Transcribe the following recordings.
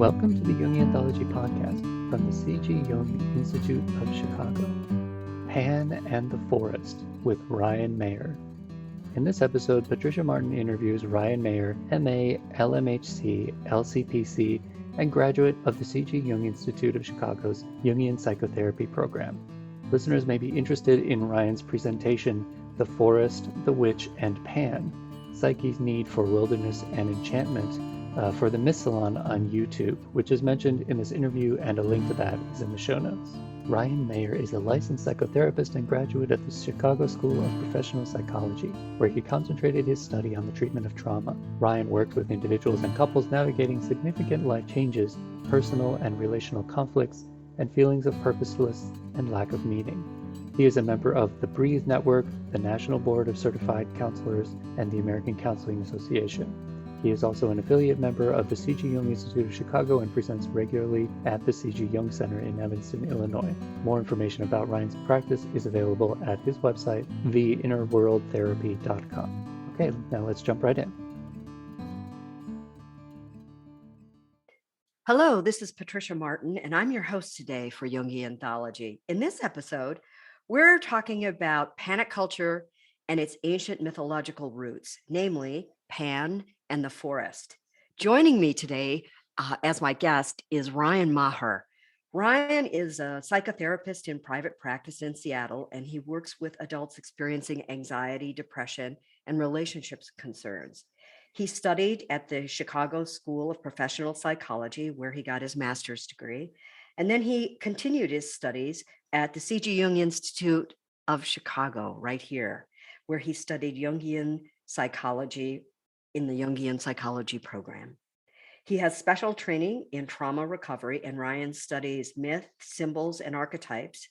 Welcome to the Jungian Mythology podcast from the C.G. Jung Institute of Chicago. Pan and the Forest with Ryan Maher. In this episode, Patricia Martin interviews Ryan Maher, MA, LMHC, LCPC, and graduate of the C.G. Jung Institute of Chicago's Jungian Psychotherapy program. Listeners may be interested in Ryan's presentation, The Forest, the Witch, and Pan, Psyche's Need for Wilderness and Enchantment, for the Myth Salon on YouTube, which is mentioned in this interview, and a link to that is in the show notes. Ryan Maher is a licensed psychotherapist and graduate of the Chicago School of Professional Psychology, where he concentrated his study on the treatment of trauma. Ryan worked with individuals and couples navigating significant life changes, personal and relational conflicts, and feelings of purposeless and lack of meaning. He is a member of the Breathe Network, the National Board of Certified Counselors, and the American Counseling Association. He is also an affiliate member of the C.G. Jung Institute of Chicago and presents regularly at the C.G. Jung Center in Evanston, Illinois. More information about Ryan's practice is available at his website, theinnerworldtherapy.com. Okay, now let's jump right in. Hello, this is Patricia Martin, and I'm your host today for Jungian Mythology. In this episode, we're talking about panic culture and its ancient mythological roots, namely Pan and the Forest. Joining me today as my guest is Ryan Maher. Ryan is a psychotherapist in private practice in Seattle, and he works with adults experiencing anxiety, depression, and relationships concerns. He studied at the Chicago School of Professional Psychology, where he got his master's degree. And then he continued his studies at the C.G. Jung Institute of Chicago, right here, where he studied Jungian psychology in the Jungian psychology program. He has special training in trauma recovery, and Ryan studies myth, symbols, and archetypes.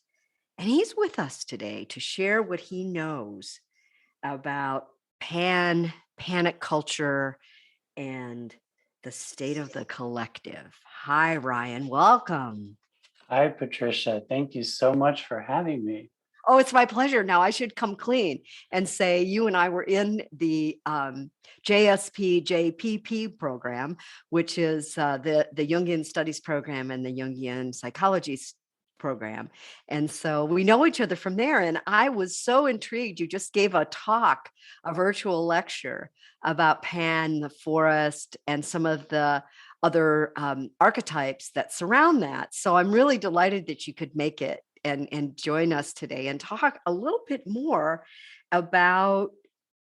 And he's with us today to share what he knows about panic culture, and the state of the collective. Hi, Ryan. Welcome. Hi, Patricia. Thank you so much for having me. Oh, it's my pleasure. Now, I should come clean and say you and I were in the JSP-JPP program, which is the Jungian Studies program and the Jungian Psychology program. And so we know each other from there. And I was so intrigued. You just gave a talk, a virtual lecture about Pan, the forest, and some of the other archetypes that surround that. So I'm really delighted that you could make it and join us today and talk a little bit more about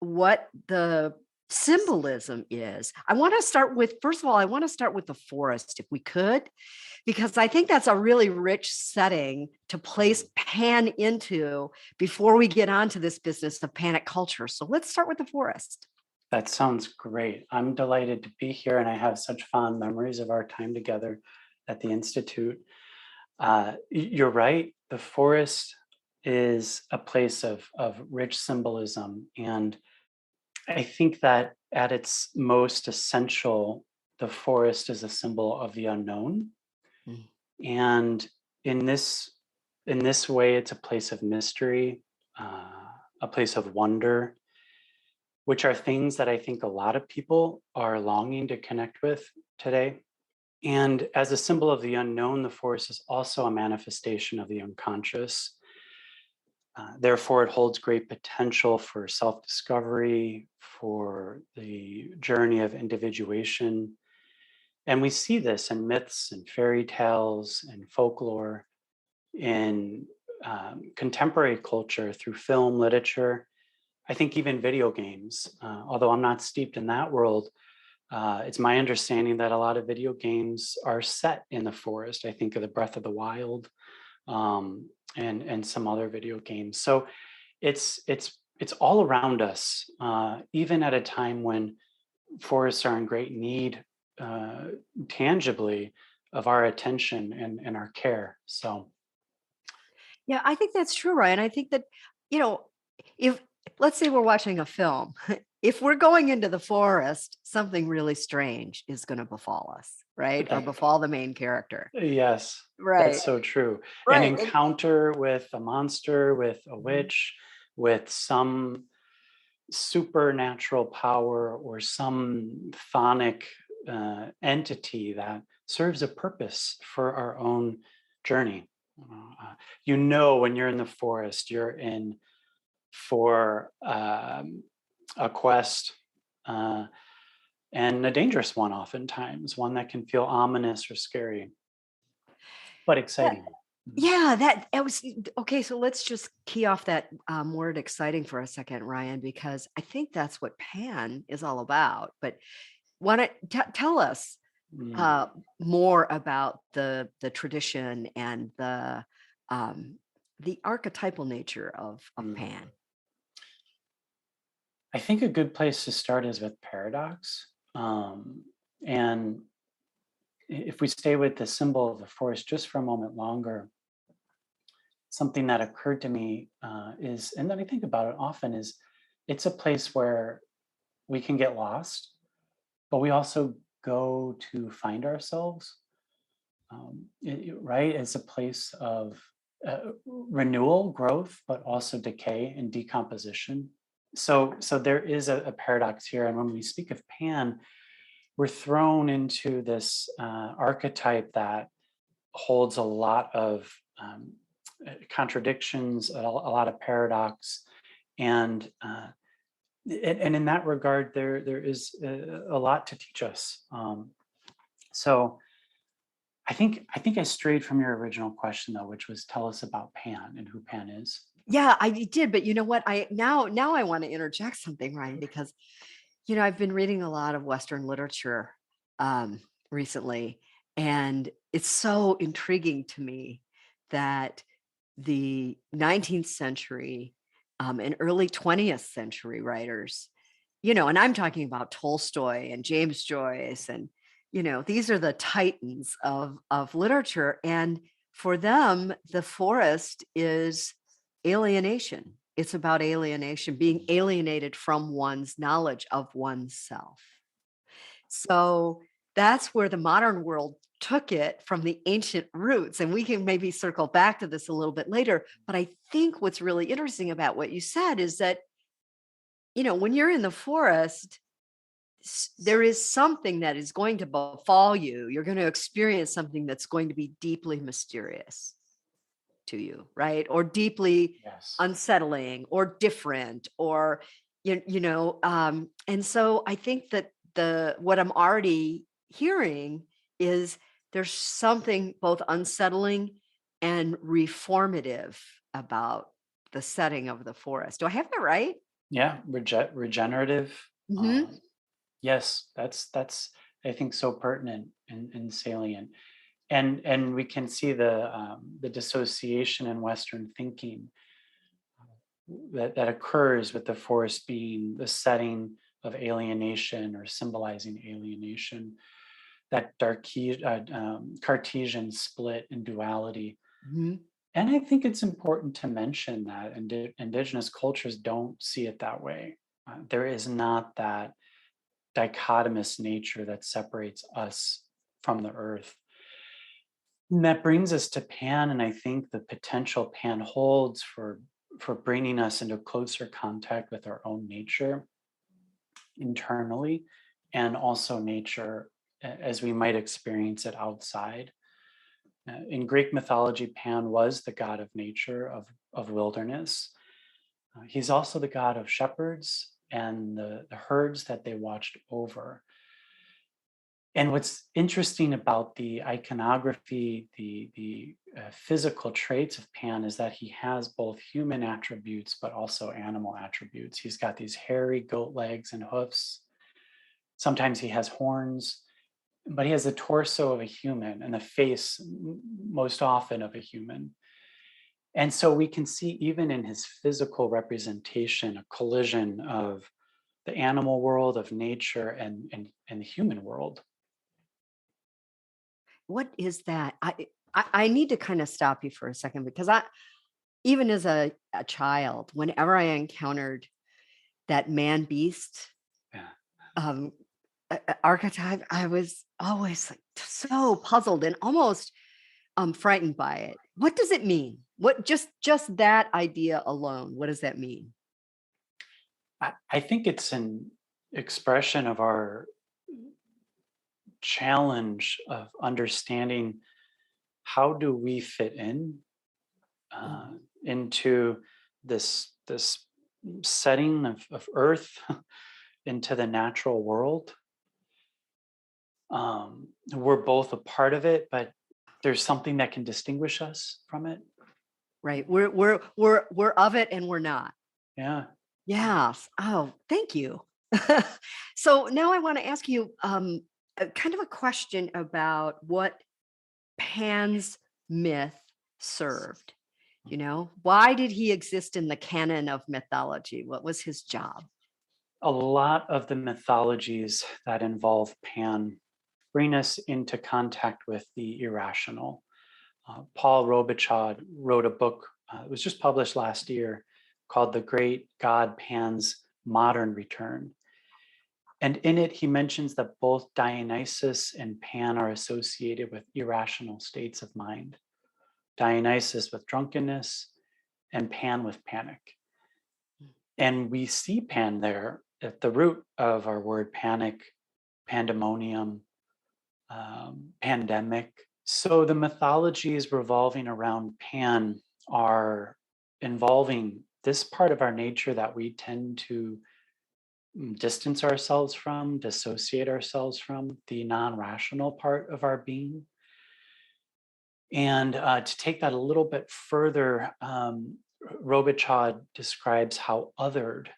what the symbolism is. I want to start with, first of all, I want to start with the forest, if we could, because I think that's a really rich setting to place Pan into before we get on to this business of panic culture. So let's start with the forest. That sounds great. I'm delighted to be here, and I have such fond memories of our time together at the Institute. You're right. The forest is a place of rich symbolism. And I think that at its most essential, the forest is a symbol of the unknown. Mm. And in this way, it's a place of mystery, a place of wonder, which are things that I think a lot of people are longing to connect with today. And as a symbol of the unknown, the forest is also a manifestation of the unconscious. Therefore, it holds great potential for self-discovery, for the journey of individuation. And we see this in myths and fairy tales and folklore, in contemporary culture, through film, literature, I think even video games. Although I'm not steeped in that world, it's my understanding that a lot of video games are set in the forest. I think of the Breath of the Wild and some other video games. So it's all around us, even at a time when forests are in great need, tangibly, of our attention and our care. So, yeah, I think that's true, Ryan. I think that, if let's say we're watching a film. If we're going into the forest, something really strange is going to befall us, right? Or befall the main character. Yes, right. That's so true. Right. An encounter with a monster, with a witch, with some supernatural power or some chthonic entity that serves a purpose for our own journey. When you're in the forest, you're in for a quest, and a dangerous one oftentimes, one that can feel ominous or scary, but exciting. Yeah, that was okay. So let's just key off that word exciting for a second, Ryan, because I think that's what Pan is all about. But tell us more about the tradition and the archetypal nature of Pan. I think a good place to start is with paradox. And if we stay with the symbol of the forest just for a moment longer, something that occurred to me is, and then I think about it often, is it's a place where we can get lost, but we also go to find ourselves, right? It's a place of renewal, growth, but also decay and decomposition. So there is a paradox here. And when we speak of Pan, we're thrown into this archetype that holds a lot of contradictions, a lot of paradox, and in that regard, there is a lot to teach us. So I think I strayed from your original question though, which was tell us about Pan and who Pan is. Yeah, I did, but you know what? I now I want to interject something, Ryan, because I've been reading a lot of Western literature recently, and it's so intriguing to me that the 19th century and early 20th century writers, and I'm talking about Tolstoy and James Joyce, and these are the titans of literature, and for them, the forest is alienation. It's about alienation, being alienated from one's knowledge of oneself. So that's where the modern world took it from the ancient roots. And we can maybe circle back to this a little bit later. But I think what's really interesting about what you said is that, when you're in the forest, there is something that is going to befall you. You're going to experience something that's going to be deeply mysterious to you, right? Or deeply unsettling or different, or and so I think that what I'm already hearing is there's something both unsettling and reformative about the setting of the forest. Do I have that right? Yeah, regenerative. Yes, that's I think so pertinent and salient. And we can see the dissociation in Western thinking that occurs with the forest being the setting of alienation or symbolizing alienation, that Cartesian split and duality. And I think it's important to mention that indigenous cultures don't see it that way. There is not that dichotomous nature that separates us from the earth. And that brings us to Pan, and I think the potential Pan holds for bringing us into closer contact with our own nature internally, and also nature as we might experience it outside. In Greek mythology, Pan was the god of nature, of wilderness. He's also the god of shepherds and the herds that they watched over. And what's interesting about the iconography, the physical traits of Pan, is that he has both human attributes, but also animal attributes. He's got these hairy goat legs and hoofs. Sometimes he has horns, but he has the torso of a human and the face most often of a human. And so we can see even in his physical representation, a collision of the animal world, of nature, and the human world. What is that? I need to kind of stop you for a second, because even as a child, whenever I encountered that man beast archetype, I was always like so puzzled and almost frightened by it. What does it mean? What just that idea alone? What does that mean? I think it's an expression of our challenge of understanding how do we fit in into this setting of Earth, into the natural world. We're both a part of it, but there's something that can distinguish us from it. Right. We're of it and we're not. Yeah. Yes. Oh, thank you. So now I want to ask you kind of a question about what Pan's myth served. Why did he exist in the canon of mythology? What was his job? A lot of the mythologies that involve Pan bring us into contact with the irrational. Paul Robichaud wrote a book, it was just published last year, called The Great God Pan's Modern Return. And in it, he mentions that both Dionysus and Pan are associated with irrational states of mind. Dionysus with drunkenness and Pan with panic. And we see Pan there at the root of our word panic, pandemonium, pandemic. So the mythologies revolving around Pan are involving this part of our nature that we tend to distance ourselves from, dissociate ourselves from, the non-rational part of our being. And to take that a little bit further, Robichaud describes how othered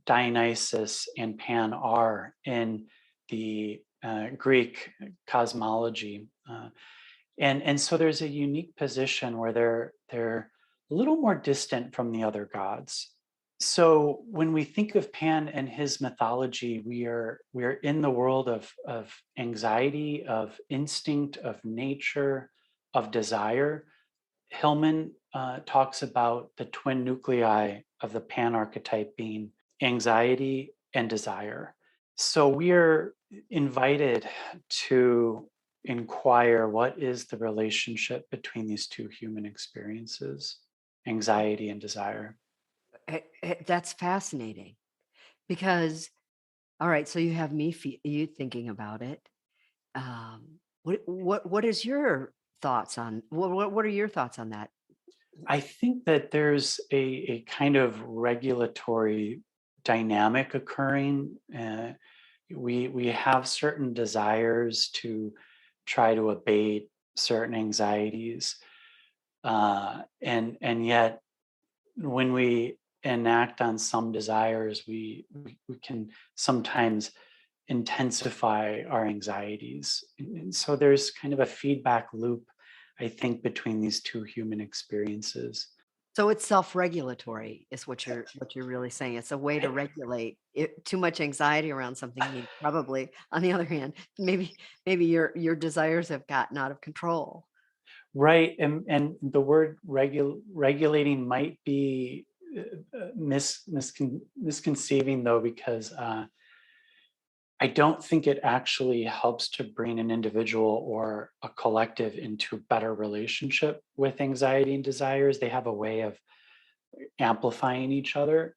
Dionysus and Pan are in the Greek cosmology. And so there's a unique position where they're a little more distant from the other gods. So when we think of Pan and his mythology, we are in the world of anxiety, of instinct, of nature, of desire. Hillman talks about the twin nuclei of the Pan archetype being anxiety and desire. So we are invited to inquire what is the relationship between these two human experiences, anxiety and desire. That's fascinating because, all right, so you have me you thinking about it. What is your thoughts on what are your thoughts on that? I think that there's a kind of regulatory dynamic occurring. We have certain desires to try to abate certain anxieties, and yet when we enact on some desires, we can sometimes intensify our anxieties, and so there's kind of a feedback loop, I think, between these two human experiences. So it's self-regulatory is what you're really saying. It's a way to regulate it. Too much anxiety around something, you probably, on the other hand, maybe your desires have gotten out of control. Right, and the word regulating might be misconceiving, though, because I don't think it actually helps to bring an individual or a collective into a better relationship with anxiety and desires. They have a way of amplifying each other.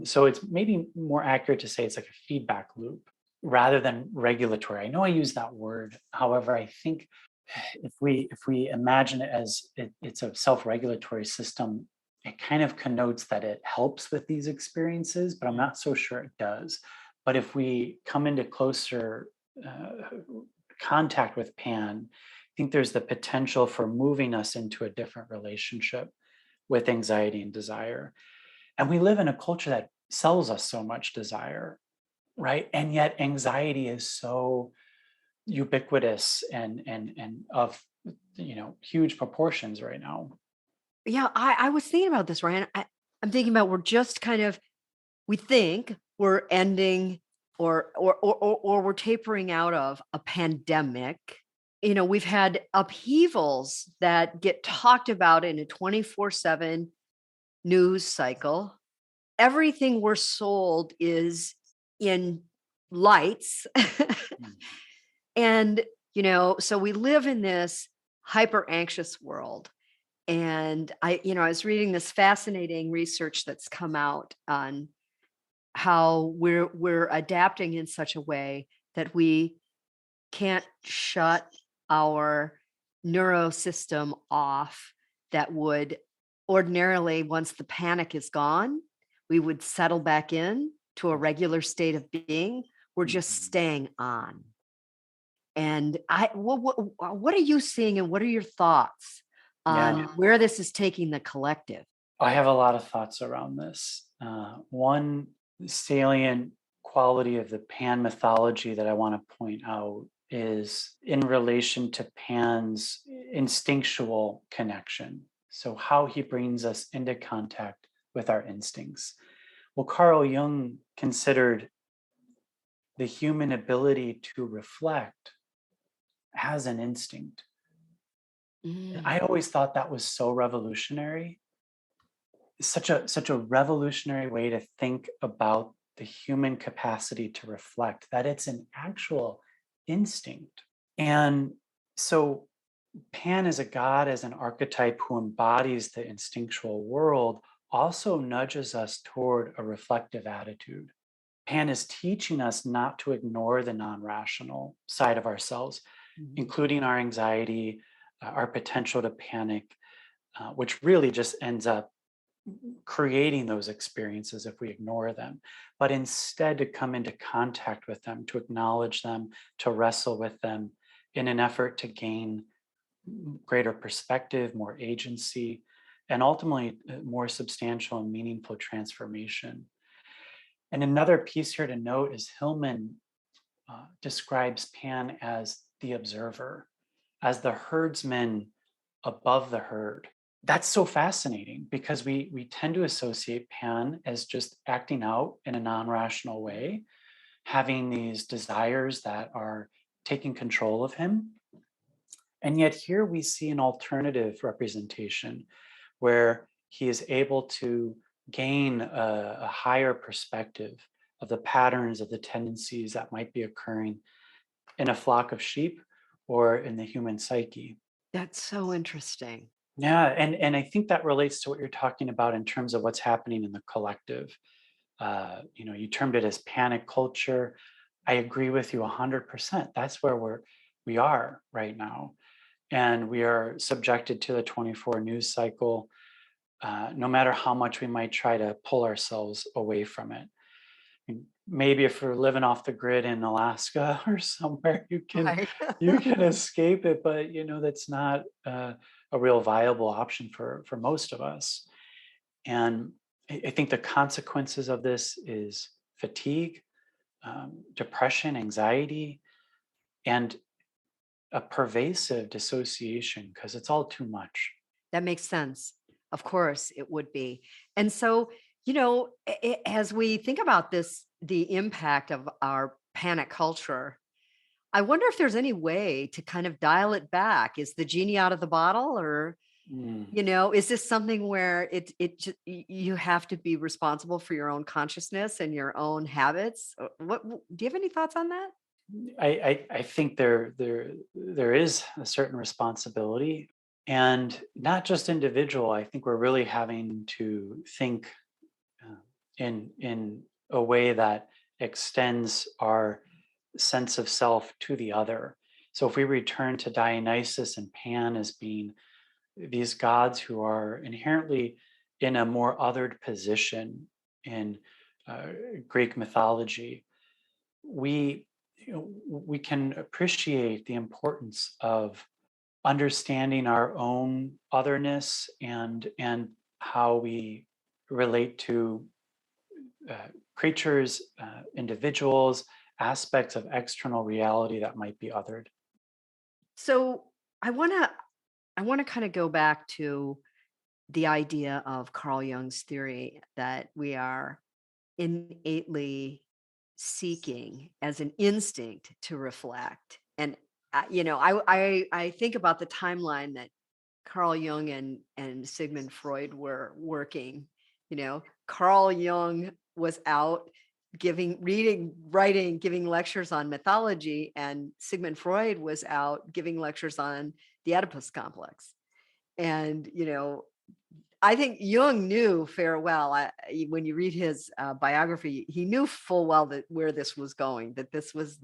So it's maybe more accurate to say it's like a feedback loop rather than regulatory. I know I use that word. However, I think if we imagine it as it's a self-regulatory system, it kind of connotes that it helps with these experiences, but I'm not so sure it does. But if we come into closer contact with Pan, I think there's the potential for moving us into a different relationship with anxiety and desire. And we live in a culture that sells us so much desire, right? And yet anxiety is so ubiquitous and of huge proportions right now. Yeah, I was thinking about this, Ryan. I'm thinking about we think we're ending or we're tapering out of a pandemic. We've had upheavals that get talked about in a 24/7 news cycle. Everything we're sold is in lights. And, so we live in this hyper anxious world. And I was reading this fascinating research that's come out on how we're adapting in such a way that we can't shut our neurosystem off that would ordinarily, once the panic is gone, we would settle back in to a regular state of being. We're just Mhm. staying on. And what are you seeing and what are your thoughts on Yeah, where this is taking the collective? I have a lot of thoughts around this. One salient quality of the Pan mythology that I want to point out is in relation to Pan's instinctual connection. So, how he brings us into contact with our instincts. Well, Carl Jung considered the human ability to reflect as an instinct. And Mm. I always thought that was so revolutionary, such a revolutionary way to think about the human capacity to reflect, that it's an actual instinct. And so Pan as a god, as an archetype who embodies the instinctual world, also nudges us toward a reflective attitude. Pan is teaching us not to ignore the non-rational side of ourselves, Mhm. including our anxiety, our potential to panic, which really just ends up creating those experiences if we ignore them, but instead to come into contact with them, to acknowledge them, to wrestle with them in an effort to gain greater perspective, more agency, and ultimately more substantial and meaningful transformation. And another piece here to note is Hillman describes Pan as the observer, as the herdsman above the herd. That's so fascinating because we tend to associate Pan as just acting out in a non-rational way, having these desires that are taking control of him. And yet here we see an alternative representation where he is able to gain a higher perspective of the patterns of the tendencies that might be occurring in a flock of sheep or in the human psyche. That's so interesting. Yeah, and I think that relates to what you're talking about in terms of what's happening in the collective. You termed it as panic culture. I agree with you 100%. That's where we are right now, and we are subjected to the 24 news cycle. No matter how much we might try to pull ourselves away from it. Maybe if we're living off the grid in Alaska or somewhere, Right. you can escape it, but that's not a real viable option for most of us. And I think the consequences of this is fatigue, depression, anxiety, and a pervasive dissociation because it's all too much. That makes sense. Of course, it would be. And so, as we think about this, the impact of our panic culture, I wonder if there's any way to kind of dial it back. Is the genie out of the bottle, or Mm. is this something where you have to be responsible for your own consciousness and your own habits? Do you have any thoughts on that? I think there is a certain responsibility, and not just individual. I think we're really having to think uh, in a way that extends our sense of self to the other. So if we return to Dionysus and Pan as being these gods who are inherently in a more othered position in uh, Greek mythology, we we can appreciate the importance of understanding our own otherness and how we relate to uh, creatures, individuals, aspects of external reality that might be othered. So I want to kind of go back to the idea of Carl Jung's theory that we are innately seeking as an instinct to reflect. And I think about the timeline that Carl Jung and Sigmund Freud were working. Carl Jung was out reading, writing, giving lectures on mythology, and Sigmund Freud was out giving lectures on the Oedipus complex. And I think Jung knew fair well. When you read his biography, he knew full well that where this was going. That this was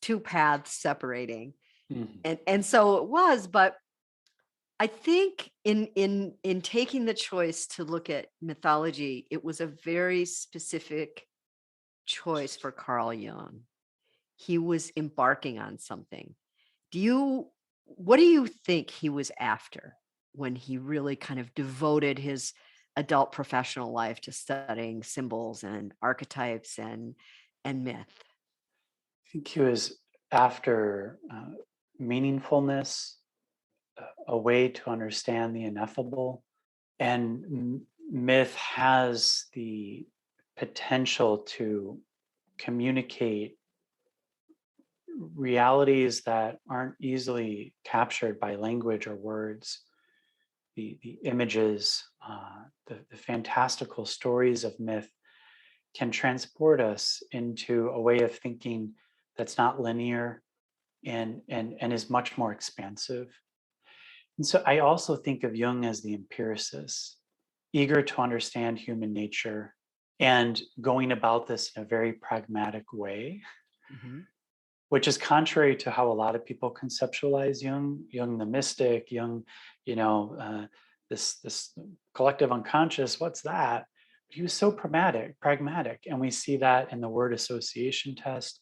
two paths separating. Mhm. And so it was, but I think in taking the choice to look at mythology, it was a very specific choice for Carl Jung. He was embarking on something. What do you think he was after when he really kind of devoted his adult professional life to studying symbols and archetypes and myth? I think he was after meaningfulness, a way to understand the ineffable. And myth has the potential to communicate realities that aren't easily captured by language or words. The images, the fantastical stories of myth can transport us into a way of thinking that's not linear and is much more expansive. And so I also think of Jung as the empiricist, eager to understand human nature and going about this in a very pragmatic way, Mhm. which is contrary to how a lot of people conceptualize Jung. Jung the mystic, Jung, this collective unconscious. What's that? He was so pragmatic, and we see that in the word association test.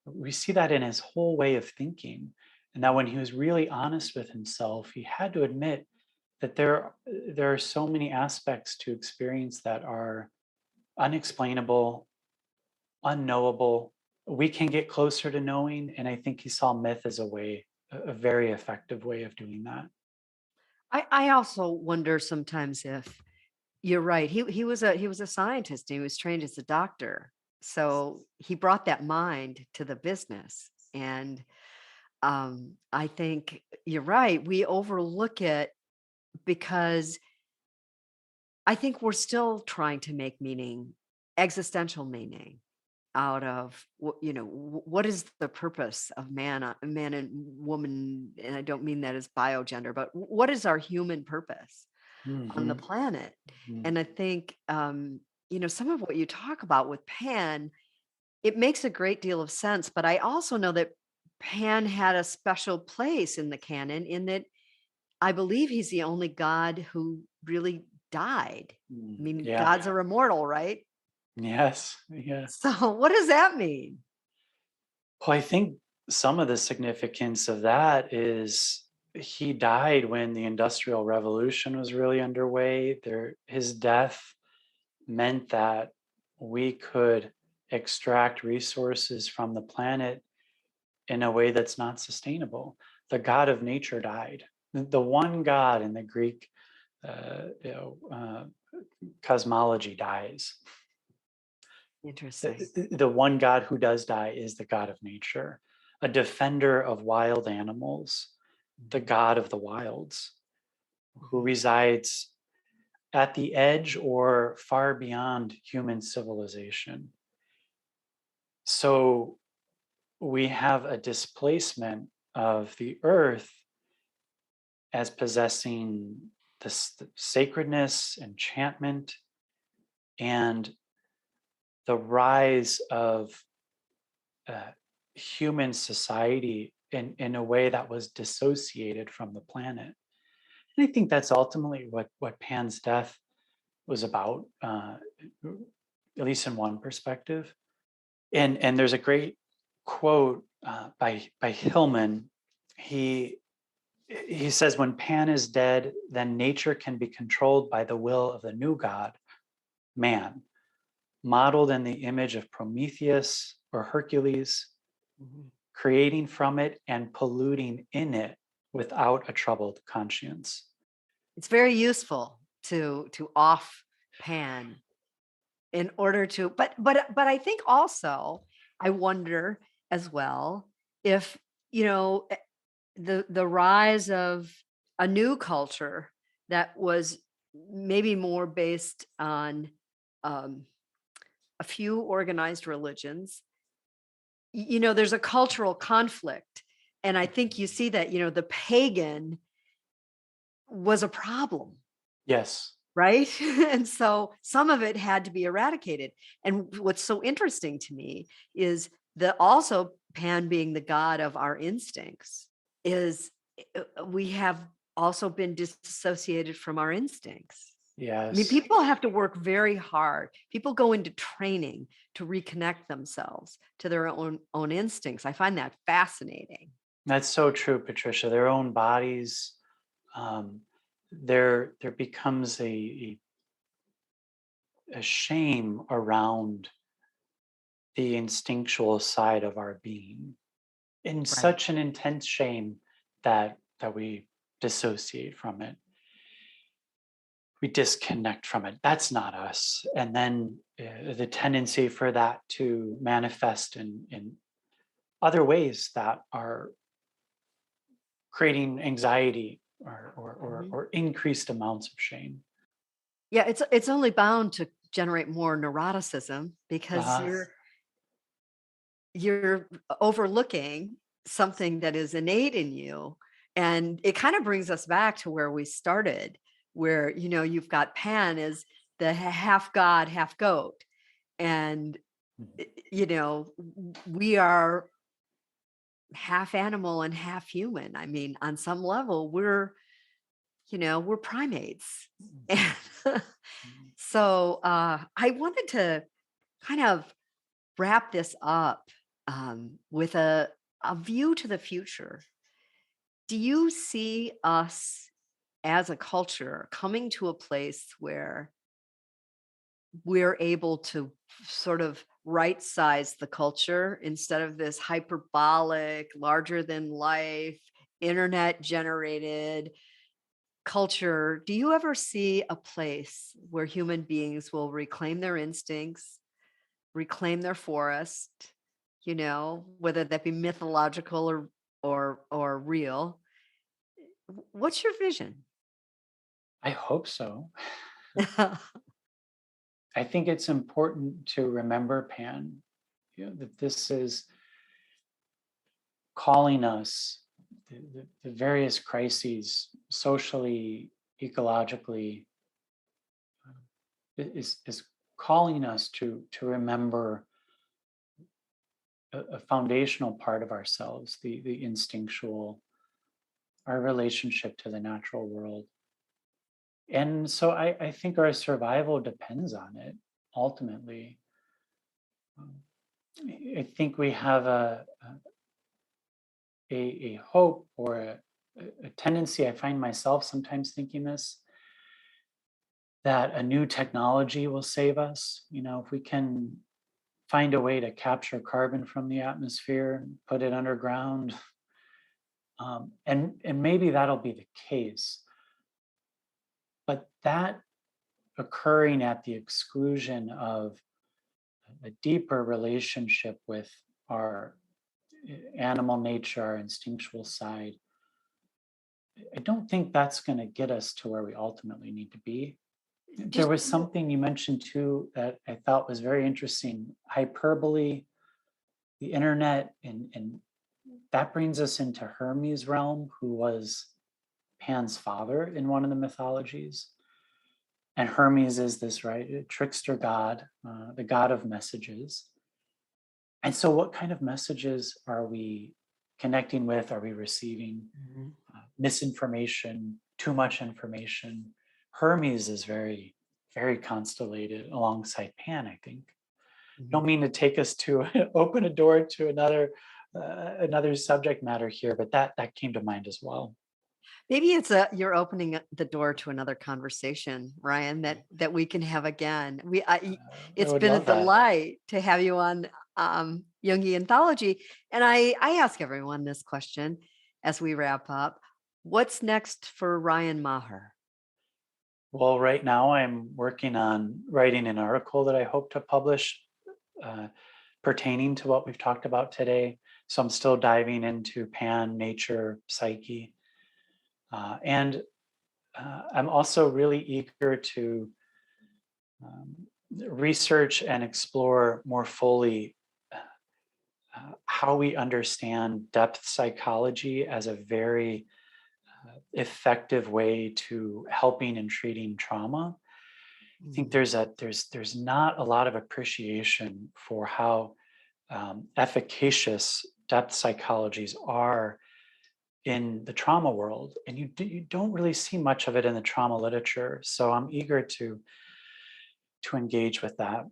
We see that in his whole way of thinking, and that when he was really honest with himself, he had to admit that there are so many aspects to experience that are unexplainable, unknowable. We can get closer to knowing, and I think he saw myth as a very effective way of doing that. I also wonder sometimes if you're right. He was a scientist. And he was trained as a doctor, so he brought that mind to the business. And I think you're right. We overlook it because I think we're still trying to make meaning, existential meaning, out of what is the purpose of man and woman, and I don't mean that as biogender, but what is our human purpose on the Mhm, planet? mhm. And I think some of what you talk about with Pan, it makes a great deal of sense, but I also know that Pan had a special place in the canon in that I believe he's the only god who really died. I mean, Yeah. gods are immortal, right? Yes. Yeah. So what does that mean? Well, I think some of the significance of that is he died when the Industrial Revolution was really underway. His death meant that we could extract resources from the planet in a way that's not sustainable. The God of nature died. The one God in the Greek uh, you know, uh, cosmology dies. Interesting. The one God who does die is the God of nature, a defender of wild animals, the God of the wilds, who Mhm. resides at the edge or far beyond human civilization. So we have a displacement of the earth as possessing this sacredness, enchantment, and the rise of uh, human society in a way that was dissociated from the planet. And I think that's ultimately what Pan's death was about, at least in one perspective. And there's a great quote by Hillman. He he says, when Pan is dead, then nature can be controlled by the will of the new god, man, modeled in the image of Prometheus or Hercules, Mhm. creating from it and polluting in it without a troubled conscience. It's very useful to off Pan in order to, but I think also I wonder as well if you know the rise of a new culture that was maybe more based on um, a few organized religions. There's a cultural conflict, and I think you see that the pagan was a problem, Yes. right? And so some of it had to be eradicated. And what's so interesting to me is that also Pan being the god of our instincts, is we have also been disassociated from our instincts. I mean, Yes. people have to work very hard. People go into training to reconnect themselves to their own instincts. I find that fascinating. That's so true, Patricia. Their own bodies, there becomes a shame around the instinctual side of our being, in Right. such an intense shame that we dissociate from it. We disconnect from it. That's not us. And then the tendency for that to manifest in other ways that are creating anxiety or increased amounts of shame. Yeah, it's only bound to generate more neuroticism because Uh-huh. you're overlooking something that is innate in you. And it kind of brings us back to where we started, where, you've got Pan as the half god, half goat. And, we are half animal and half human. I mean, on some level, we're primates. And so I wanted to kind of wrap this up with a view to the future. Do you see us as a culture coming to a place where we're able to sort of right size the culture instead of this hyperbolic, larger than life, internet generated culture? Do you ever see a place where human beings will reclaim their instincts, reclaim their forest, whether that be mythological or real? What's your vision? I hope so. I think it's important to remember, Pan, that this is calling us, the various crises, socially, ecologically, is calling us to remember a foundational part of ourselves, the instinctual, our relationship to the natural world. And so I think our survival depends on it, ultimately. I think we have a hope or a tendency, I find myself sometimes thinking this, that a new technology will save us. If we can find a way to capture carbon from the atmosphere and put it underground, and maybe that'll be the case. But that occurring at the exclusion of a deeper relationship with our animal nature, our instinctual side, I don't think that's going to get us to where we ultimately need to be. There was something you mentioned too that I thought was very interesting: hyperbole, the internet, and that brings us into Hermes' realm, who was Pan's father in one of the mythologies. And Hermes is this, right, a trickster god, the god of messages. And so what kind of messages are we connecting with? Are we receiving misinformation, too much information? Hermes is very, very constellated alongside Pan, I think. Don't mean to take us to open a door to another subject matter here, but that came to mind as well. Maybe you're opening the door to another conversation, Ryan, that we can have again. It's been a delight to have you on Jungian Anthology, and I ask everyone this question as we wrap up: what's next for Ryan Maher? Well, right now I'm working on writing an article that I hope to publish pertaining to what we've talked about today. So I'm still diving into Pan, nature, psyche. And I'm also really eager to research and explore more fully how we understand depth psychology as a very effective way to helping and treating trauma. I think there's not a lot of appreciation for how efficacious depth psychologies are in the trauma world, and you don't really see much of it in the trauma literature. So I'm eager to engage with that.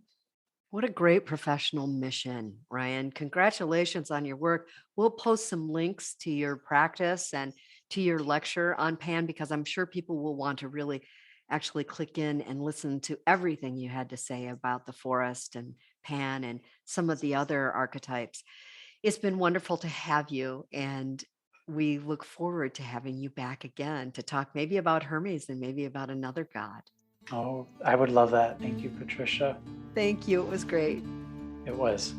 What a great professional mission, Ryan. Congratulations on your work. We'll post some links to your practice and to your lecture on Pan, because I'm sure people will want to really actually click in and listen to everything you had to say about the forest and Pan and some of the other archetypes. It's been wonderful to have you, and we look forward to having you back again to talk maybe about Hermes and maybe about another god. Oh, I would love that. Thank you, Patricia. Thank you. It was great. It was.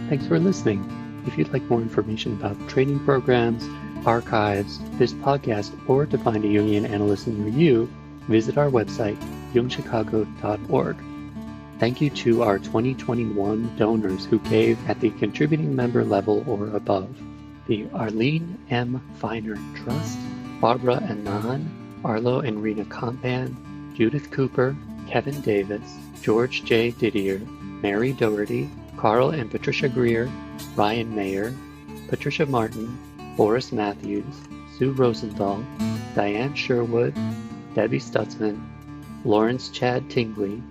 Thanks for listening. If you'd like more information about training programs, archives, this podcast, or to find a Jungian analyst near you, visit our website, jungchicago.org. Thank you to our 2021 donors who gave at the contributing member level or above: the Arlene M. Feiner Trust, Barbara Anand, Arlo and Rena Compan, Judith Cooper, Kevin Davis, George J. Didier, Mary Doherty, Carl and Patricia Greer, Ryan Maher, Patricia Martin, Boris Matthews, Sue Rosenthal, Diane Sherwood, Debbie Stutzman, Lawrence Chad Tingley,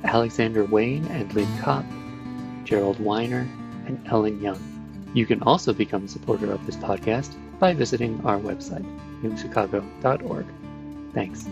Alexander Wayne and Lynn Kopp, Gerald Weiner, and Ellen Young. You can also become a supporter of this podcast by visiting our website, jungchicago.org. Thanks.